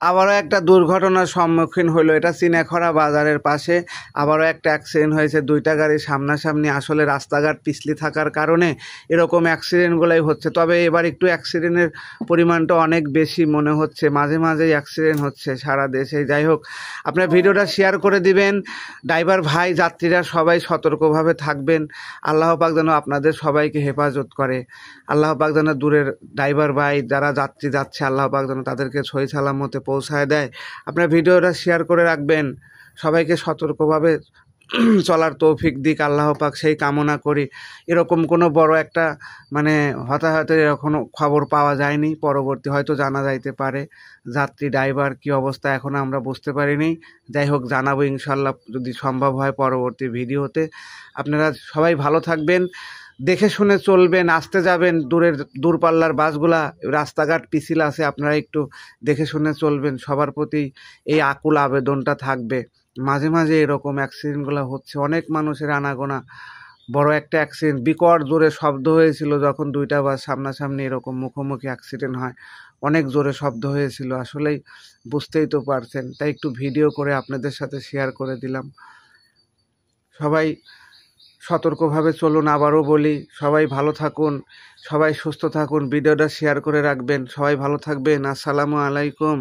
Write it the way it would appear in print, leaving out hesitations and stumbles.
আবারও একটা দুর্ঘটনার সম্মুখীন হলো। এটা চিনাখরা বাজারের পাশে আবারও একটা অ্যাক্সিডেন্ট হয়েছে। দুইটা গাড়ি সামনাসামনি। আসলে রাস্তাঘাট পিছলি থাকার কারণে এরকম অ্যাক্সিডেন্টগুলোই হচ্ছে। তবে এবার একটু অ্যাক্সিডেন্টের পরিমাণটা অনেক বেশি মনে হচ্ছে। মাঝে মাঝেই অ্যাক্সিডেন্ট হচ্ছে সারা দেশে। যাই হোক, আপনার ভিডিওটা শেয়ার করে দিবেন। ড্রাইভার ভাই, যাত্রীরা সবাই সতর্কভাবে থাকবেন। আল্লাহ পাক যেন আপনাদের সবাইকে হেফাজত করে। আল্লাহ পাক যেন দূরের ড্রাইভার ভাই যারা যাত্রী যাচ্ছে, আল্লাহ পাক যেন তাদেরকে সহি সালামতে পৌঁছায় দেয়। আপনার ভিডিওটা শেয়ার করে রাখবেন। সবাইকে সতর্কভাবে চলার তৌফিক দিক আল্লাহ পাক, সেই কামনা করি। এরকম কোনো বড় একটা হতাহতের এখনও খবর পাওয়া যায়নি। পরবর্তী হয়তো জানা যাইতে পারে। যাত্রী ড্রাইভার কী অবস্থা এখনও আমরা বুঝতে পারিনি। যাই হোক, জানাবো ইনশাল্লাহ যদি সম্ভব হয় পরবর্তী ভিডিওতে। আপনারা সবাই ভালো থাকবেন, দেখে শুনে চলবেন, আসতে যাবেন। দূরপাল্লার বাসগুলা রাস্তাঘাট পিছিল আছে, আপনারা একটু দেখে শুনে চলবেন। সবার প্রতি এই আকুল আবেদনটা থাকবে। মাঝে মাঝে এরকম অ্যাক্সিডেন্টগুলো হচ্ছে, অনেক মানুষের আনাগোনা। বড় একটা অ্যাক্সিডেন্ট, বিকট জোরে শব্দ হয়েছিল যখন দুইটা বাস সামনাসামনি এরকম মুখোমুখি অ্যাক্সিডেন্ট হয়। অনেক জোরে শব্দ হয়েছিল, আসলেই বুঝতেই তো পারছেন। তাই একটু ভিডিও করে আপনাদের সাথে শেয়ার করে দিলাম। সবাই সতর্কভাবে চলুন। আবারও বলি, সবাই ভালো থাকুন, সবাই সুস্থ থাকুন। ভিডিওটা শেয়ার করে রাখবেন। সবাই ভালো থাকবেন। আসসালামু আলাইকুম।